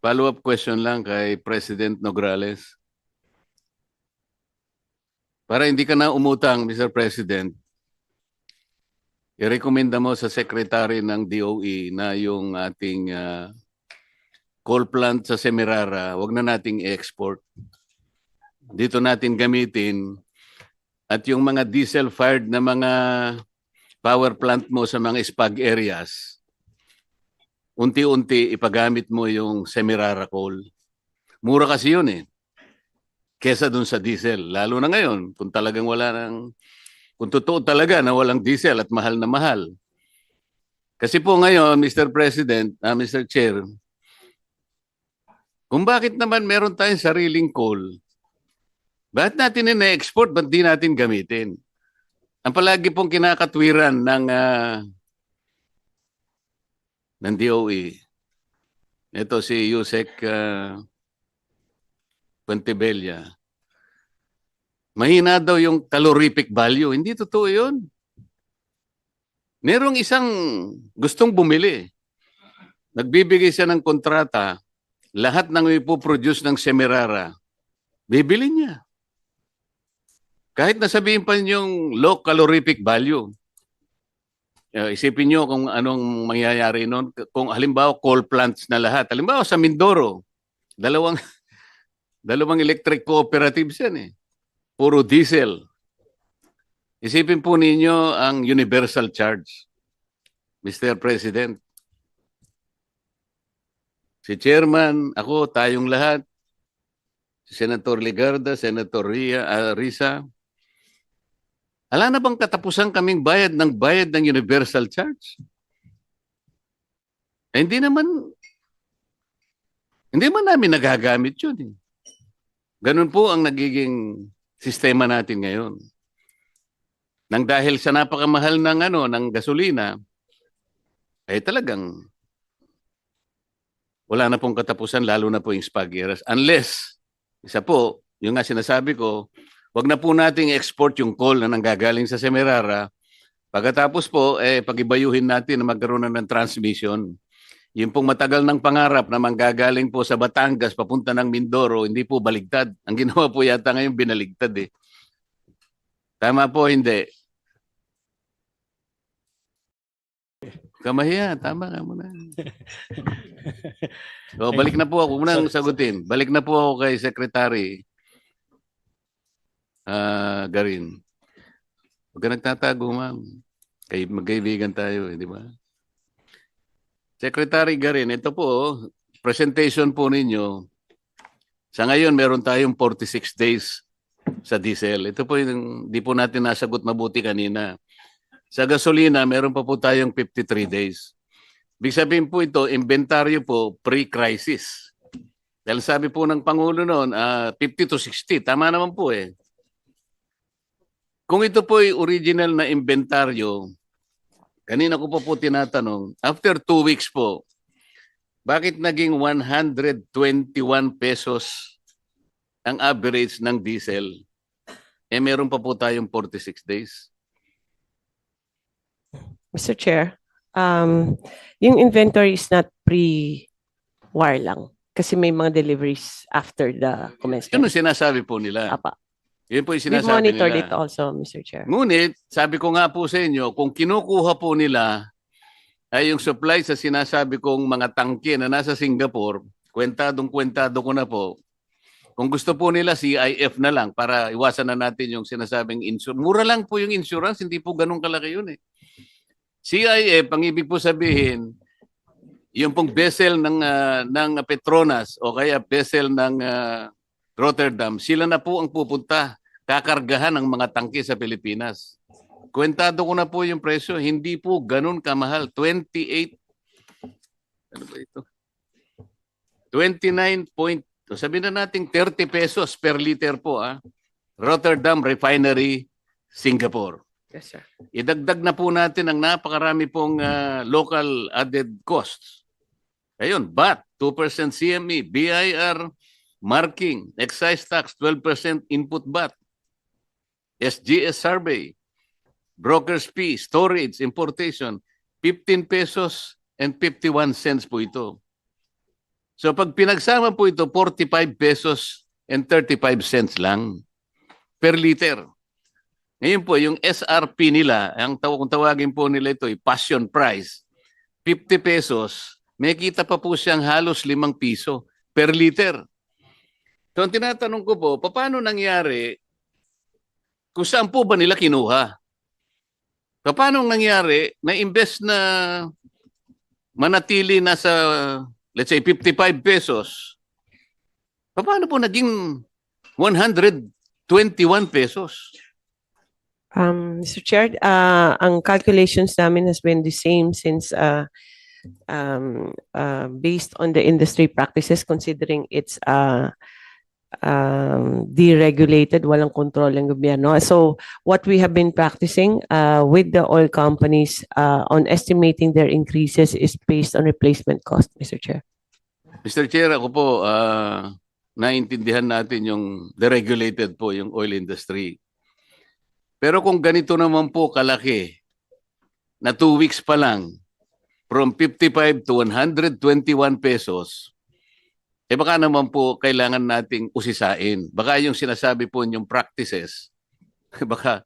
follow-up question lang kay President Nograles. Para hindi ka na umutang, Mr. President, i-recommenda mo sa Secretary ng DOE na yung ating coal plant sa Semirara, wag na nating i-export. Dito natin gamitin at yung mga diesel-fired na mga power plant mo sa mga spag areas, unti-unti ipagamit mo yung Semirara coal. Mura kasi yun eh. Kesa dun sa diesel. Lalo na ngayon, kung talagang wala nang, kung totoo talaga na walang diesel at mahal na mahal. Kasi po ngayon, Mr. President, Mr. Chair, kung bakit naman meron tayong sariling coal, bakit natin ina-export, ba't di natin gamitin? Ang palagi pong kinakatwiran ng DOE, ito si Yusek Puentebella, mahina daw yung calorific value. Hindi totoo yun. Merong isang gustong bumili. Nagbibigay siya ng kontrata, lahat ng ipoproduce ng Semirara, bibili niya. Kahit nasabihin pa yung low calorific value. Isipin nyo kung anong mangyayari noon. Kung halimbawa coal plants na lahat. Halimbawa sa Mindoro, dalawang electric cooperatives yan eh. Puro diesel. Isipin po ninyo ang universal charge, Mr. President. Si Chairman, ako, tayong lahat, si Senator Ligarda, Senator Risa, ala na bang katapusan kaming bayad ng universal charge? Hindi naman namin nagagamit yun eh. Ganun po ang nagiging sistema natin ngayon. Nang dahil sa napakamahal ng gasolina, ay talagang wala na pong katapusan, lalo na po yung spageras. Unless, isa po, yung nga sinasabi ko, wag na po nating export yung coal na nanggagaling sa Semirara. Pagkatapos po, pagibayuhin natin na magkaroon na ng transmission. Yung pong matagal ng pangarap na manggagaling po sa Batangas papunta ng Mindoro, hindi po baligtad. Ang ginawa po yata ngayon binaligtad eh. Tama po, hindi. Kamahiya, tama ka muna. So, balik na po ako. Munang sagutin. Balik na po ako kay Secretary Garin. Huwag ka nagtatago, ma'am. Magkaibigan tayo, di ba? Secretary Garin, ito po, presentation po ninyo. Sa ngayon, meron tayong 46 days sa diesel. Ito po yung di po natin nasagot mabuti kanina. Sa gasolina, meron pa po tayong 53 days. Ibig sabihin po ito, inventaryo po pre-crisis. Dahil sabi po ng Pangulo noon, 50 to 60. Tama naman po eh. Kung ito po ay original na inventaryo, kanina ko po tinatanong, after 2 weeks po, bakit naging 121 pesos ang average ng diesel? Meron pa po tayong 46 days. Mr. Chair, yung inventory is not pre-war lang. Kasi may mga deliveries after the commencement. Yun ang sinasabi po nila. Apa. Yun po yung We sinasabi monitored nila. it also, Mr. Chair. Ngunit, sabi ko nga po sa inyo, kung kinukuha po nila ay yung supply sa sinasabi kong mga tangke na nasa Singapore, kwentado ko na po. Kung gusto po nila, CIF na lang para iwasan na natin yung sinasabing insurance. Mura lang po yung insurance, hindi po ganun kalaki yun eh. CIF, ang ibig po sabihin, yung pong vessel ng Petronas o kaya vessel ng Rotterdam, sila na po ang pupunta, kakargahan ng mga tangke sa Pilipinas. Kwentado ko na po yung presyo, hindi po ganun kamahal. 28, ano ba ito? 29 point, sabihin na natin 30 pesos per liter po. Rotterdam Refinery, Singapore. Yes, sir. Idagdag na po natin ang napakarami pong local added costs. Ayun, VAT, 2% CME, BIR, marking, excise tax, 12% input VAT, SGS survey, broker's fee, storage, importation, 15 pesos and 51 cents po ito. So pag pinagsama po ito, 45 pesos and 35 cents lang per liter. Ngayon po, yung SRP nila, kung tawagin po nila ito, passion price, 50 pesos, may kita pa po siyang halos 5 piso per liter. So ang tinatanong ko po, paano nangyari kung saan po ba nila kinuha? Paano nangyari na imbes na manatili na sa, let's say, 55 pesos, paano po naging 121 pesos? Mr. Chair, ang calculations namin has been the same since based on the industry practices, considering it's deregulated, walang kontrol ng gobyerno. So what we have been practicing with the oil companies on estimating their increases is based on replacement cost, Mr. Chair. Mr. Chair, ako po, naintindihan natin yung deregulated po yung oil industry. Pero kung ganito naman po kalaki, na 2 weeks pa lang, from 55 to 121 pesos, baka naman po kailangan nating usisain. Baka yung sinasabi po yung practices, baka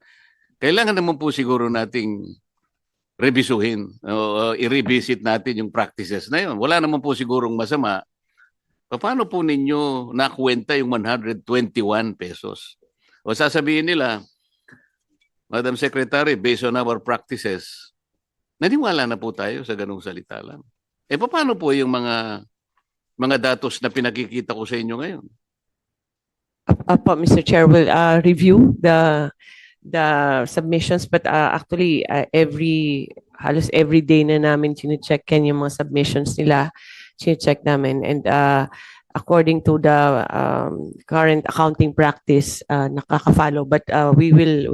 kailangan naman po siguro nating revisuhin o i-revisit natin yung practices na yun. Wala naman po sigurong masama. Paano po ninyo nakuwenta yung 121 pesos? O sasabihin nila, Madam Secretary, based on our practices, naniwala na po tayo sa ganung salita lang. Paano po yung mga datos na pinakikita ko sa inyo ngayon? Apo, Mr. Chair, will review the submissions, but actually halos every day na namin chine-check yan yung mga submissions nila, chine-check namin, and according to the current accounting practice, nakaka-follow, but we will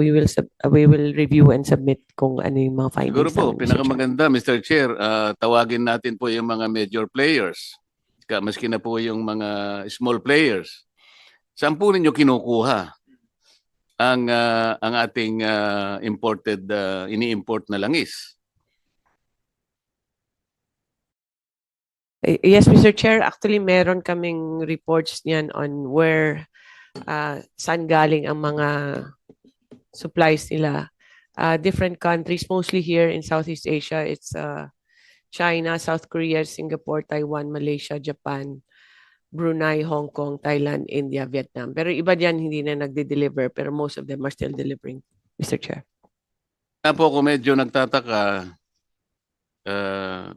review and submit kung ano yung mga findings. Siguro po, namin, Mr. Chair. pinakamaganda, Mr. Chair, tawagin natin po yung mga major players, maski na po yung mga small players. Saan po ninyo kinukuha ang ating imported, ini-import na langis? Yes, Mr. Chair, actually meron kaming reports niyan on where saan galing ang mga supplies nila. Different countries, mostly here in Southeast Asia, it's China, South Korea, Singapore, Taiwan, Malaysia, Japan, Brunei, Hong Kong, Thailand, India, Vietnam. Pero iba diyan hindi na nagde-deliver, pero most of them are still delivering, Mr. Chair. Kaya po ako medyo nagtataka,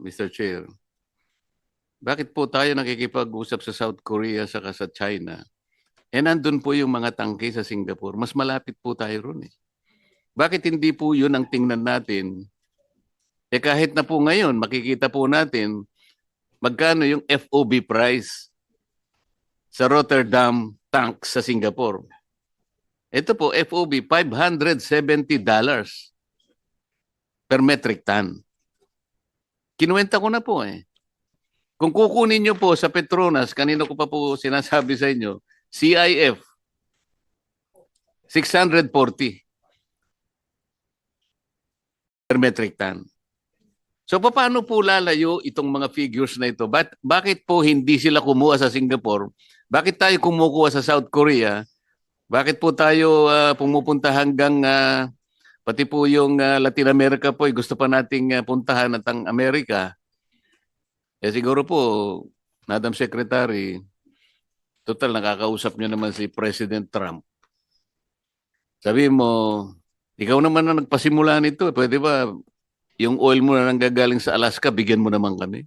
Mr. Chair, bakit po tayo nakikipag-usap sa South Korea saka sa China? Nandun po yung mga tangke sa Singapore. Mas malapit po tayo ron eh. Bakit hindi po yun ang tingnan natin? Kahit na po ngayon, makikita po natin magkano yung FOB price sa Rotterdam tank sa Singapore. Ito po, FOB, $570 per metric ton. Kinuwenta ko na po eh. Kung kukunin nyo po sa Petronas, kanino ko pa po sinasabi sa inyo, CIF, 640 per metric ton. So paano po lalayo itong mga figures na ito? Bakit po hindi sila kumuha sa Singapore? Bakit tayo kumukuha sa South Korea? Bakit po tayo pumupunta hanggang pati po yung Latin America po, gusto pa nating puntahan at ang Amerika? Siguro po, Madam Secretary, total nakakausap niyo naman si President Trump. Sabi mo, ikaw naman na nagpasimula nito. Pwede ba yung oil mo na nanggagaling sa Alaska, bigyan mo naman kami?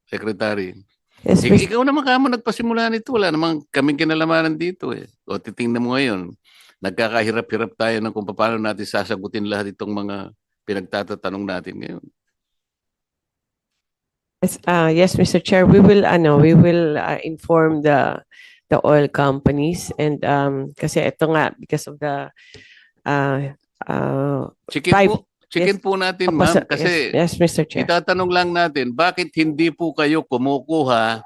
Secretary. Yes, Ikaw naman kamo nagpasimula nito. Wala namang kaming kinalamanan dito eh. O titingnan mo ngayon, nagkakahirap-hirap tayo ng kung paano natin sasagutin lahat itong mga pinagtatatanong natin ngayon. Yes, Mr. Chair, we will inform the oil companies, and kasi ito nga, because of the Chicken po natin, ma'am, kasi yes, Mr. Chair. itatanong lang natin, bakit hindi po kayo kumukuha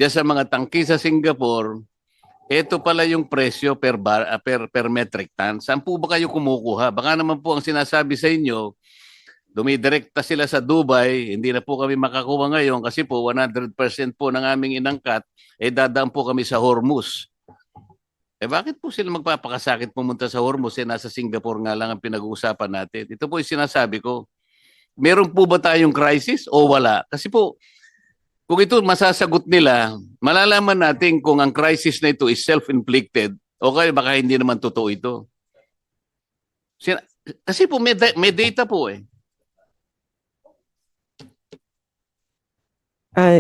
diyan sa mga tangki sa Singapore? Ito pala yung presyo per metric ton. Saan po ba kayo kumukuha? Baka naman po ang sinasabi sa inyo, dumidirekta sila sa Dubai, hindi na po kami makakuha ngayon kasi po 100% po ng aming inangkat, dadaan po kami sa Hormuz. Bakit po sila magpapakasakit pumunta sa Hormuz nasa Singapore nga lang ang pinag-uusapan natin? Ito po yung sinasabi ko. Meron po ba tayong crisis o wala? Kasi po, kung ito masasagot nila, malalaman natin kung ang crisis na ito is self-inflicted o kaya baka hindi naman totoo ito. Kasi po may data po eh.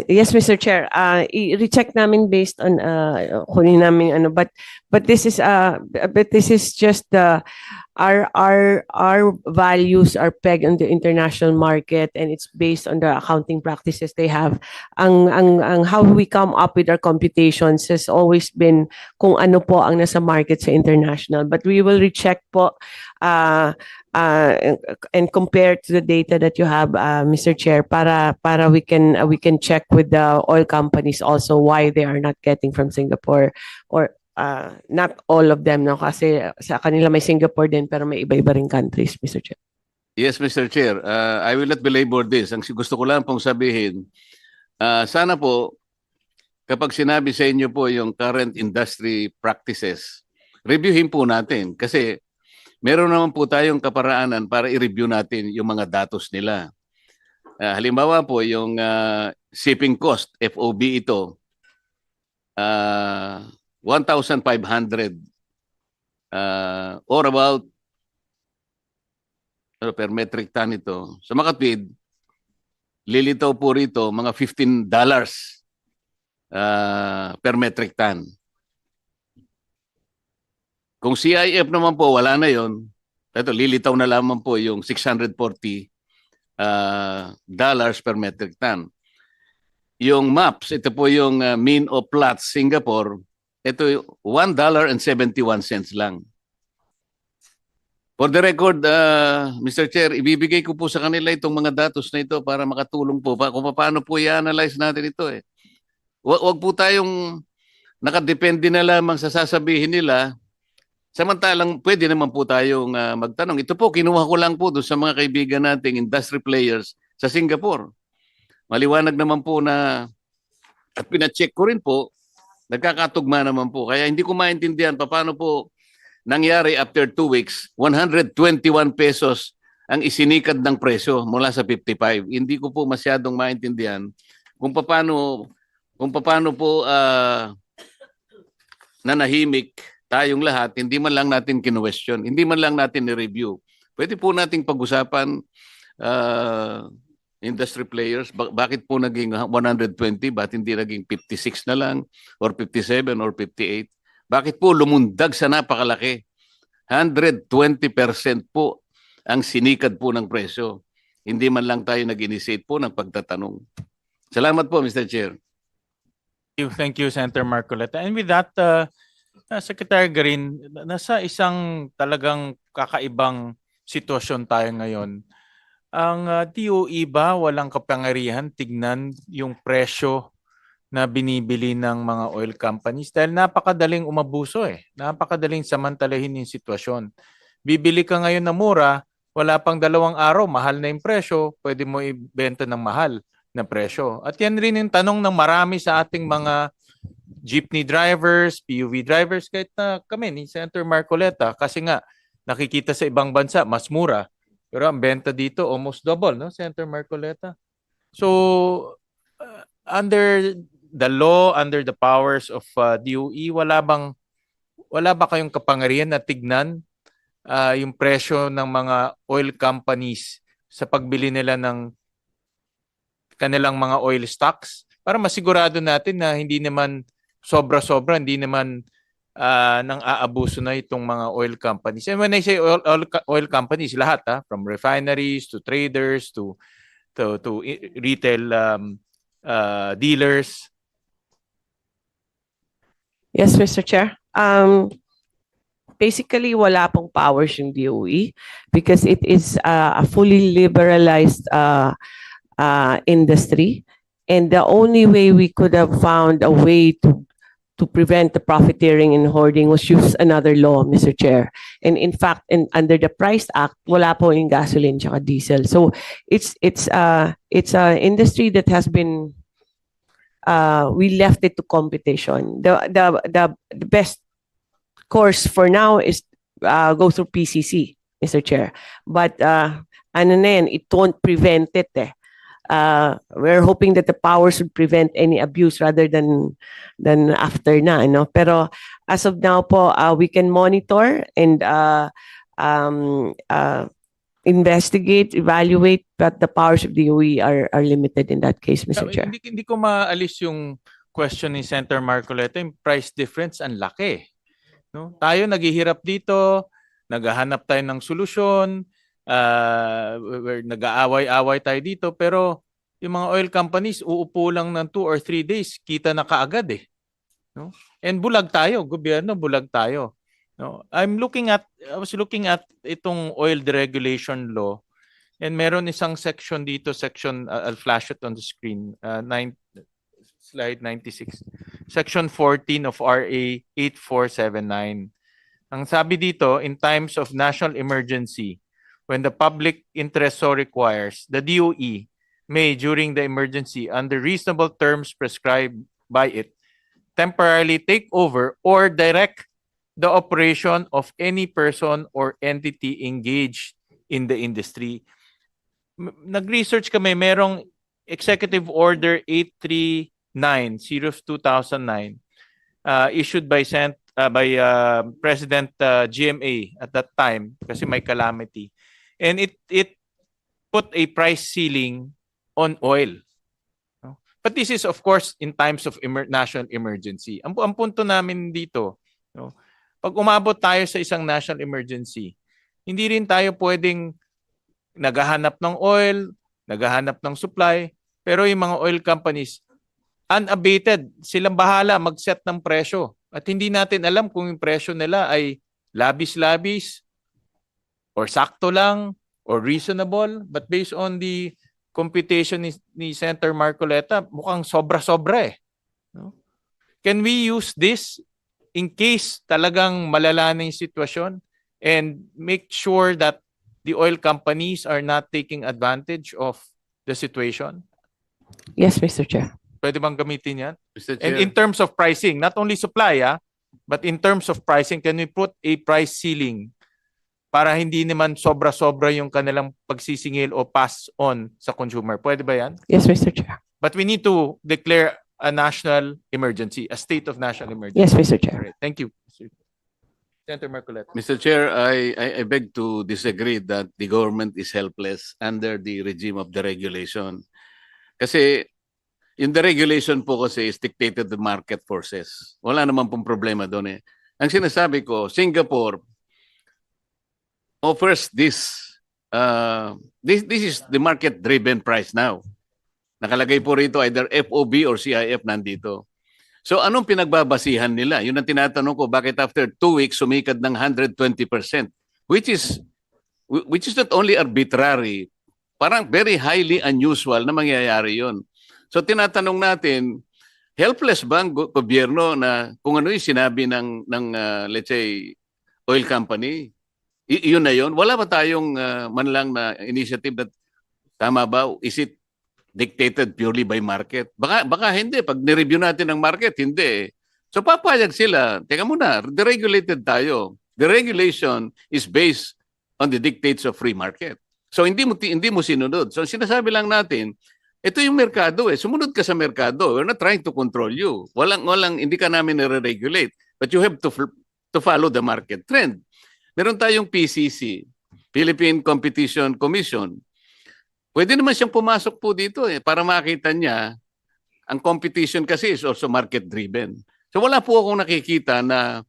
Yes, Mr. Chair. I-recheck namin based on kunin namin ano, but this is just our values are pegged on the international market, and it's based on the accounting practices they have. Ang how we come up with our computations has always been kung ano po ang nasa market sa international, but we will recheck po and compare to the data that you have, Mr. Chair, para we can check with the oil companies also why they are not getting from Singapore, or not all of them, no? Kasi sa kanila may Singapore din pero may iba-iba ring countries, Mr. Chair. Yes, Mr. Chair. I will not belabor this. Ang gusto ko lang pong sabihin, sana po kapag sinabi sa inyo po yung current industry practices, reviewin po natin kasi meron naman po tayong kaparaanan para i-review natin yung mga datos nila. Halimbawa po, yung shipping cost, FOB ito, 1,500 or about per metric ton ito. Sa Makatwid, lilitaw po rito mga $15 per metric ton. Kung CIF naman po, wala na yon. Ito, lilitaw na lamang po yung $640 per metric ton. Yung MAPS, ito po yung mean of Platts Singapore, ito $1.71 lang. For the record, Mr. Chair, ibibigay ko po sa kanila itong mga datos na ito para makatulong po kung paano po i-analyze natin ito eh. Huwag po tayong nakadepende na lamang sa sasabihin nila. Samantalang pwede naman po tayong magtanong. Ito po, kinuha ko lang po doon sa mga kaibigan nating industry players sa Singapore. Maliwanag naman po na, at pinacheck ko rin po, nagkakatugma naman po. Kaya hindi ko maintindihan paano po nangyari after 2 weeks, 121 pesos ang isinikad ng presyo mula sa 55. Hindi ko po masyadong maintindihan kung paano po nanahimik tayong lahat, hindi man lang natin kinu-question, hindi man lang natin i-review. Pwede po nating pag-usapan industry players, bakit po naging 120, bakit hindi naging 56 na lang, or 57 or 58? Bakit po lumundag sa napakalaki? 120% po ang sinikad po ng presyo. Hindi man lang tayo nag-initiate po ng pagtatanong. Salamat po, Mr. Chair. Thank you, Senator Marcoleta. And with that, Secretary Garin, nasa isang talagang kakaibang sitwasyon tayo ngayon. Ang DOE ba walang kapangyarihan tignan yung presyo na binibili ng mga oil companies dahil napakadaling umabuso eh. Napakadaling samantalahin yung sitwasyon. Bibili ka ngayon na mura, wala pang 2 araw, mahal na yung presyo, pwede mo ibenta ng mahal na presyo. At yan rin yung tanong ng marami sa ating mga jeepney drivers, PUV drivers, kahit na kami ni Senator Marcoleta, kasi nga nakikita sa ibang bansa mas mura, pero ang benta dito almost double, no, Senator Marcoleta? So under the law, under the powers of DOE, wala ba kayong kapangyarihan na tignan yung presyo ng mga oil companies sa pagbili nila ng kanilang mga oil stocks para masigurado natin na hindi naman sobra-sobra, hindi naman nang aabuso na itong mga oil companies. And when I say oil companies, lahat, from refineries to traders to retail dealers. Yes, Mr. Chair. Basically, wala pong powers yung DOE because it is a fully liberalized industry. And the only way we could have found a way to to prevent the profiteering and hoarding was use another law, Mr. Chair. And in fact, under the Price Act, wala po yung gasoline tsaka diesel. So it's a industry that has been we left it to competition. The best course for now is go through PCC, Mr. Chair. But ano na yan, it won't prevent it eh. We're hoping that the powers would prevent any abuse rather than after na, no? Pero as of now po, we can monitor and investigate, evaluate, but the powers of the DOE are limited in that case, Mr. Chair. Hindi ko maalis yung question ni Senator Marcoleta, yung price difference ang laki. No? Tayo naghihirap dito, naghahanap tayo ng solusyon, nag-aaway-away tayo dito, pero yung mga oil companies uupo lang ng 2 or 3 days, kita na kaagad eh. No? And bulag tayo, gobyerno, bulag tayo. No? I was looking at itong oil deregulation law, and meron isang section dito, I'll flash it on the screen, slide 96. Section 14 of RA 8479. Ang sabi dito, in times of national emergency, when the public interest so requires, the DOE may, during the emergency, under reasonable terms prescribed by it, temporarily take over or direct the operation of any person or entity engaged in the industry. Nag-research kami, merong Executive Order 839, series 2009, issued by President GMA at that time kasi may calamity. And it put a price ceiling on oil. No? But this is of course in times of national emergency. Ang punto namin dito, no, pag umabot tayo sa isang national emergency, hindi rin tayo pwedeng naghahanap ng oil, naghahanap ng supply, pero yung mga oil companies, unabated, silang bahala mag-set ng presyo. At hindi natin alam kung yung presyo nila ay labis-labis, or sakto lang, or reasonable, but based on the computation ni Senator Marcoleta, mukhang sobra-sobra eh. No? Can we use this in case talagang malala na yung sitwasyon and make sure that the oil companies are not taking advantage of the situation? Yes, Mr. Chair. Pwede bang gamitin yan? Mr. And Chair, in terms of pricing, not only supply, but in terms of pricing, can we put a price ceiling para hindi naman sobra-sobra yung kanilang pagsisingil o pass on sa consumer? Pwede ba yan? Yes, Mr. Chair. But we need to declare a national emergency, a state of national emergency. Yes, Mr. All Chair. right. Thank you. Senator Marcoleta. Mr. Chair, I beg to disagree that the government is helpless under the regime of the regulation. Kasi yung the regulation po kasi is dictated the market forces. Wala naman pong problema doon eh. Ang sinasabi ko, Singapore offers this is the market-driven price now. Nakalagay po rito either FOB or CIF nandito. So anong pinagbabasihan nila? Yun ang tinatanong ko, bakit after 2 weeks sumikad ng 120%? Which is not only arbitrary, parang very highly unusual na mangyayari yun. So tinatanong natin, helpless ba ang gobyerno na kung ano yung sinabi ng let's say, oil company? Yun na yun? Wala ba tayong man lang na initiative that tama ba? Is it dictated purely by market? Baka hindi. Pag nireview natin ang market, hindi. So papayag sila. Teka muna, deregulated tayo. The regulation is based on the dictates of free market. So hindi mo sinunod. So sinasabi lang natin, ito yung merkado eh. Sumunod ka sa merkado. We're not trying to control you. Hindi ka namin nire-regulate. But you have to follow the market trend. Meron tayong PCC, Philippine Competition Commission. Pwede naman siyang pumasok po dito eh, para makita niya ang competition kasi is also market-driven. So wala po akong nakikita na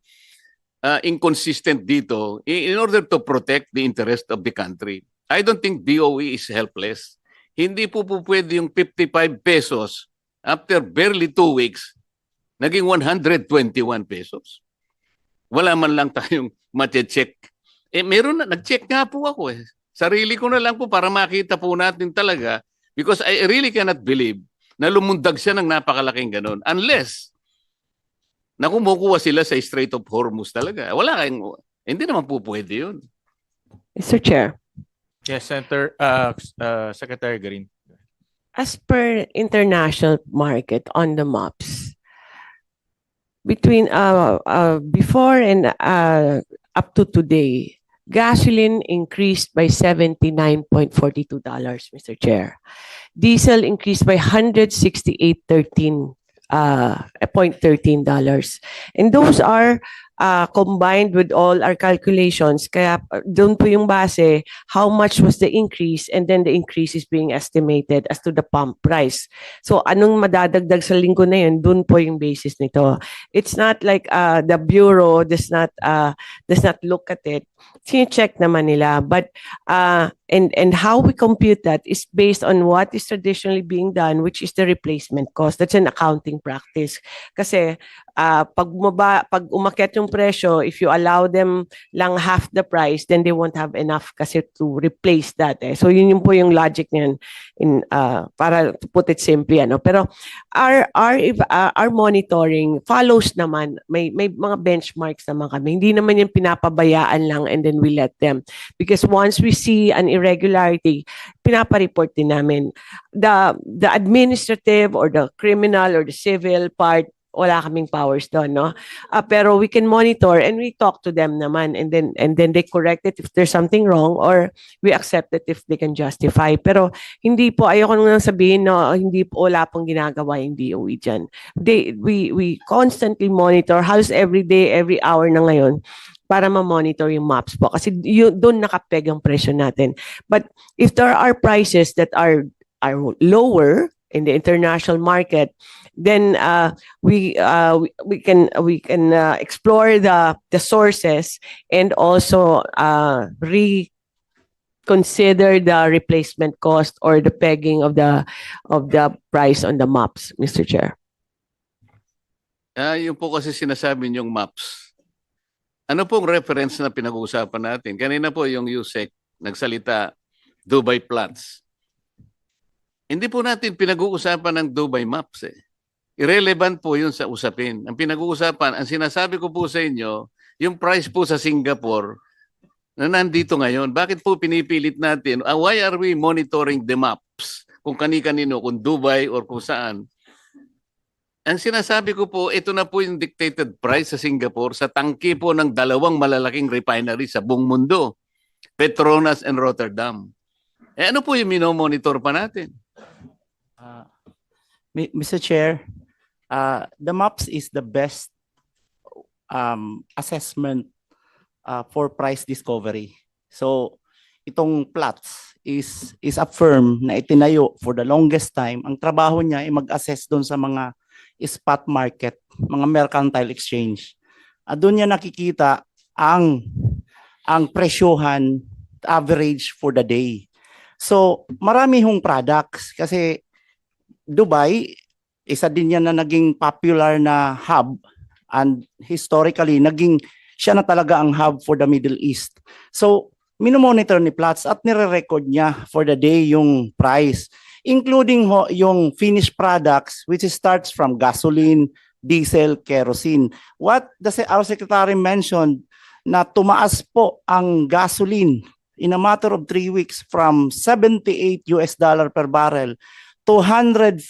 inconsistent dito in order to protect the interest of the country. I don't think DOE is helpless. Hindi po pwede yung 55 pesos after barely 2 weeks, naging 121 pesos. Wala man lang tayong ma-check. Meron na, nag-check nga po ako eh. Sarili ko na lang po para makita po natin talaga because I really cannot believe na lumundag siya ng napakalaking ganon unless na kumukuha sila sa Strait of Hormuz talaga. Hindi naman po pwede yun. Mr. Chair, Yes, Secretary Garin. as per international market on the maps, between before and up to today, gasoline increased by $79.42, Mr. Chair. Diesel increased by $168.13. And those are combined with all our calculations. Kaya doon po yung base, how much was the increase, and then the increase is being estimated as to the pump price. So anong madadagdag sa linggo na yun, doon po yung basis nito. It's not like the Bureau does not look at it. Check naman nila. But and how we compute that is based on what is traditionally being done, which is the replacement cost. That's an accounting practice. Kasi pag umakyat yung presyo, if you allow them lang half the price, then they won't have enough kasi to replace that. So yun po yung logic niyan para to put it simply. Pero our monitoring follows naman. May mga benchmarks naman kami. Hindi naman yung pinapabayaan lang and then we let them. Because once we see an irregularity, pinapa-report din namin. The administrative or the criminal or the civil part, wala kaming powers doon, no? Pero we can monitor and we talk to them naman, and then they correct it if there's something wrong, or we accept it if they can justify. Pero hindi po, ayoko nang sabihin no, hindi po, wala pong ginagawa yung DOE dyan. We constantly monitor, halos every day, every hour na ngayon, para ma-monitor yung maps po. Kasi doon nakapeg ang presyo natin. But if there are prices that are lower in the international market, then we can explore the sources and also reconsider the replacement cost or the pegging of the price on the maps, Mr. Chair. Yung po kasi sinasabi niyong maps. Ano pong reference na pinag-uusapan natin? Kanina po yung USEC nagsalita, Dubai plots. Hindi po natin pinag-uusapan ng Dubai maps eh. Irrelevant po yun sa usapin. Ang pinag-uusapan, ang sinasabi ko po sa inyo, yung price po sa Singapore na nandito ngayon. Bakit po pinipilit natin? Why are we monitoring the maps? Kung kani-kanino, kung Dubai or kung saan. Ang sinasabi ko po, ito na po yung dictated price sa Singapore sa tangke po ng dalawang malalaking refinery sa buong mundo. Petronas and Rotterdam. Ano po yung minomonitor pa natin? Mr. Chair, the MAPS is the best assessment for price discovery. So, itong plots is a firm na itinayo for the longest time. Ang trabaho niya ay mag-assess doon sa mga spot market, mga mercantile exchange. Doon niya nakikita ang presyohan average for the day. So, marami hong products kasi Dubai, isa din yan na naging popular na hub, and historically, naging siya na talaga ang hub for the Middle East. So, minomonitor ni Platts at nire-record niya for the day yung price, including yung finished products which starts from gasoline, diesel, kerosene. What our secretary mentioned na tumaas po ang gasoline in a matter of 3 weeks from $78 per barrel to $158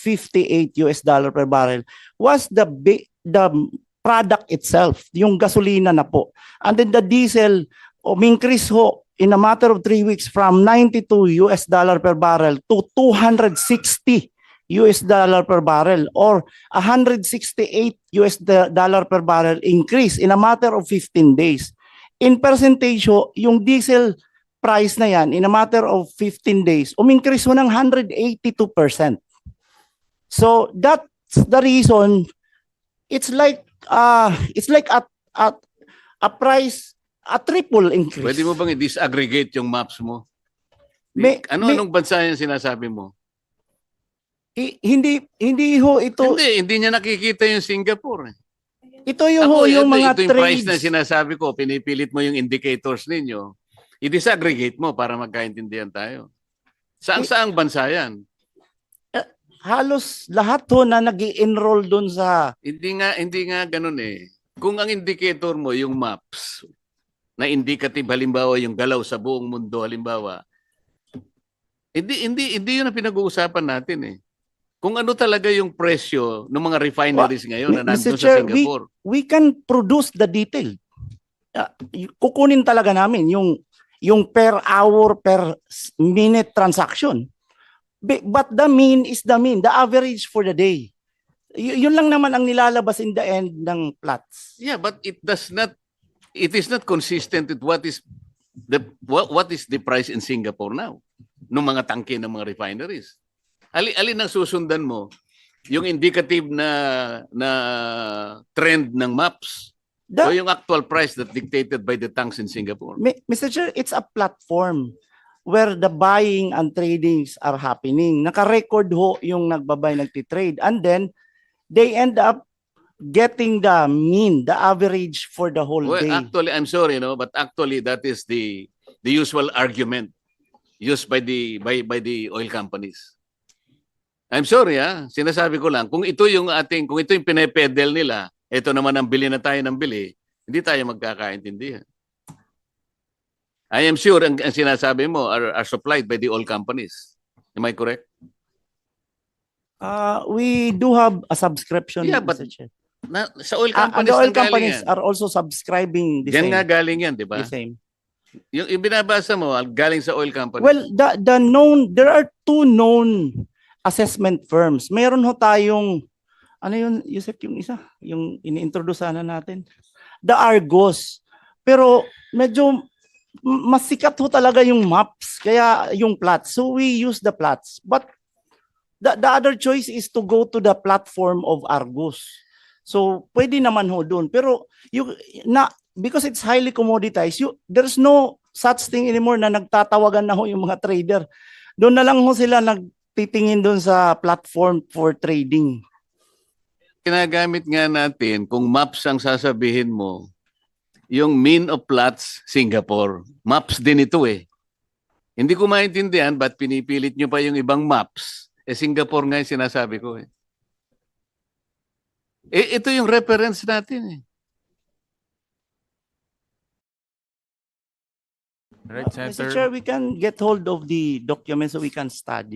per barrel was the product itself, yung gasolina na po. And then the diesel increase ho in a matter of 3 weeks from $92 per barrel to $260 per barrel, or $168 per barrel increase in a matter of 15 days. In percentage ho, yung diesel price na yan, in a matter of 15 days, umingkris mo ng 182%. So that's the reason it's like a price, a triple increase. Pwede mo bang i-disaggregate yung maps mo? Anong bansa yung sinasabi mo? Hindi ho ito. Hindi niya nakikita yung Singapore. Ito yung mga ito yung price na trades. sinasabi ko, pinipilit mo yung indicators ninyo. I-disaggregate mo para magkaintindihan tayo. Saang bansa yan? halos lahat ho na nag-enroll doon sa Hindi nga ganun eh. Kung ang indicator mo yung maps na indicative halimbawa yung galaw sa buong mundo halimbawa, hindi yun ang pinag-uusapan natin eh. Kung ano talaga yung presyo ng mga refineries ngayon na Mr. nandun sa Chair, Singapore. we can produce the detail. Kukunin talaga namin yung per hour, per minute transaction. But the mean is the mean, the average for the day. Yun lang naman ang nilalabas in the end ng plots. Yeah, but it is not consistent with what is the price in Singapore now ng mga tangke ng mga refineries. Alin ang susundan mo? Yung indicative na trend ng maps o yung actual price that dictated by the tanks in Singapore? Mr. Chair, it's a platform where the buying and tradings are happening. Naka-record ho yung nagbabay, nagtitrade. And then, they end up getting the mean, the average for the whole Well, day. actually, I'm sorry, no, but actually that is the usual argument used by the oil companies. I'm sorry, sinasabi ko lang, kung ito yung pinepedel nila, ito naman ang bili na tayo ng bili, hindi tayo magkakaintindihan. I am sure ang sinasabi mo are supplied by the oil companies. Am I correct? We do have a subscription, Yeah, but Mr. Chair. Sa oil And companies the oil nang galing companies yan. are also subscribing the Yan same. nga galing yan, di ba? The same. Yung binabasa mo, galing sa oil companies. Well, there are two known assessment firms. Meron ho tayong, ano yun, Yusef, yung isa, yung ini-introduce sana natin. The Argos. Pero medyo mas sikat ho talaga yung maps, kaya yung plots. So we use the plots. But the other choice is to go to the platform of Argos. So pwede naman ho doon. Pero because it's highly commoditized, there's no such thing anymore na nagtatawagan na ho yung mga trader. Doon na lang ho sila nagtitingin doon sa platform for trading. Kinagamit nga natin, kung maps ang sasabihin mo, yung mean of plots, Singapore. Maps din ito eh. Hindi ko maintindihan ba't pinipilit nyo pa yung ibang maps. Singapore nga yung sinasabi ko eh. Ito yung reference natin eh. Right, Mr. Senator. Chair, we can get hold of the documents so we can study.